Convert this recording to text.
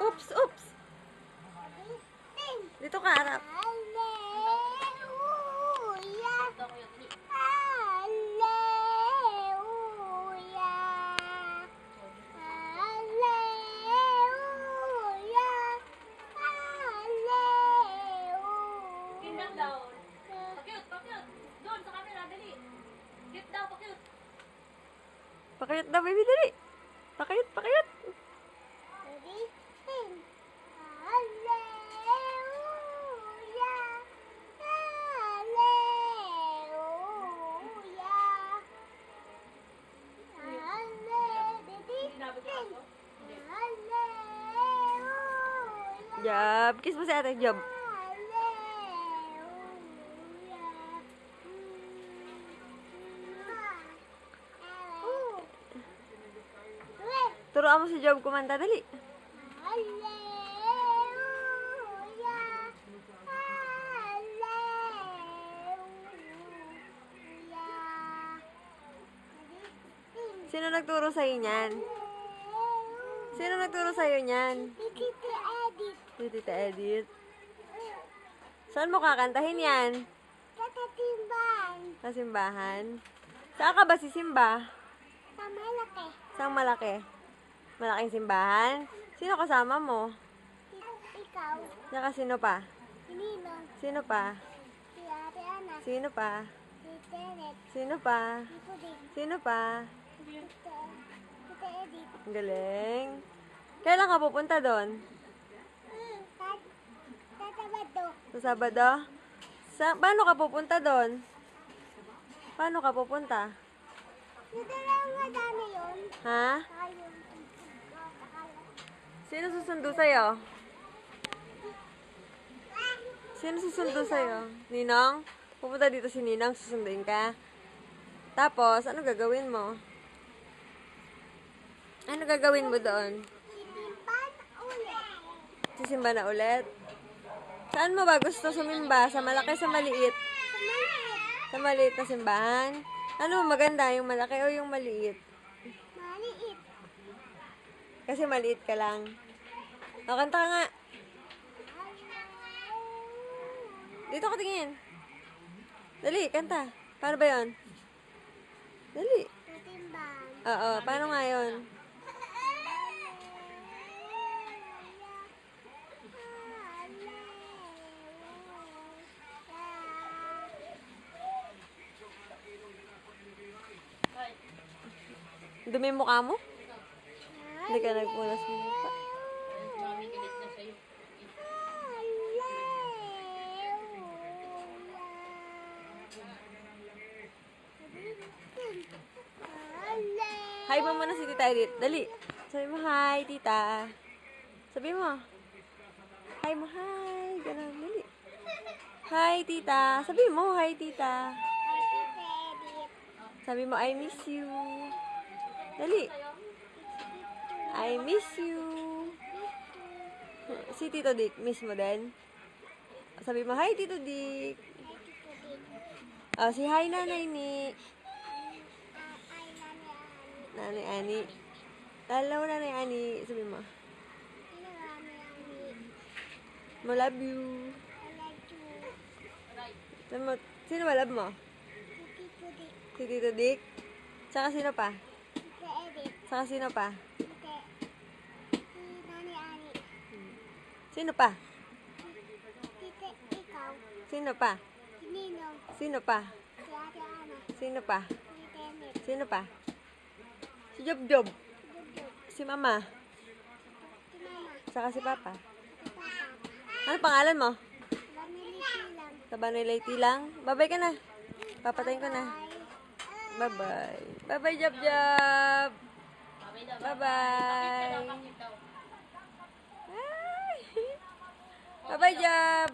Oops, oops. Dito ka, harap. Pakayot daw, baby, dali. Pakayot, pakayot. Job. Kiss mo si ate, Job. Turuan mo si Job kumanta, dali. Sino nagturo sa'yo niyan? Sino nagturo sa'yo niyan? Si Tita Edith. Saan mo kakantahin yan? Sa simbahan. Saan ka ba sisimba? Sa malaki. Saan malaki? Malaking simbahan? Sino kasama mo? Ikaw. Saka sino pa? Si Ninong. Sino pa? Si Ate Ana. Sino pa? Si Tenet. Sino pa? Si Puding. Sino pa? Tita Edith. Ang galing. Kailan ka pupunta doon? Tatabado. Sa Sabado? Paano ka pupunta doon? Paano ka pupunta? Yung dalawang dami yun. Ha? Ayun. Sino susundo sa'yo? Sino susundo sa'yo? Ninong? Pupunta dito si Ninong, susunduin ka. Tapos, ano gagawin mo? Ano gagawin mo doon? Sisimpan ulit. Sisimba na ulit? Saan mo ba gusto sumimba? Sa malaki, sa maliit? Sa maliit na simbahan? Ano maganda, yung malaki o yung maliit? Maliit. Kasi maliit ka lang. O, kanta ka nga. Dito ka tingin. Dali, kanta. Paano ba yun? Dali. Sisimban. Oo, paano nga yun? Dumi yung mukha mo? Hindi ka nagpunas mo mukha. Hi mo muna si Tita Edith. Dali. Sabi mo, hi, tita. Sabi mo. Hi mo, hi. Ganun, dali. Hi, tita. Sabi mo, hi, tita. Sabi mo, I miss you. Dali. I miss you. Si Tito Dick, miss mo din? Sabi mo, hi, Tito Dick. Oh, si hi, Nanay Ni. Nanay Ani. Hello, Nanay Ani. Sabi mo. Mo love you. Sabi mo, sino ba love mo? Si Tito Dick. Tsaka sino pa? Saka sino pa? Sino pa? Sino pa? Sino pa? Sino pa? Sino pa? Si Job Job. Si Mama. Saka si Papa. Ano pangalan mo? Tabanilay lang. Bye-bye ka na. Papatayin ko na. Bye-bye. Bye-bye, Job Job. Bye-bye. Bye-bye, Job.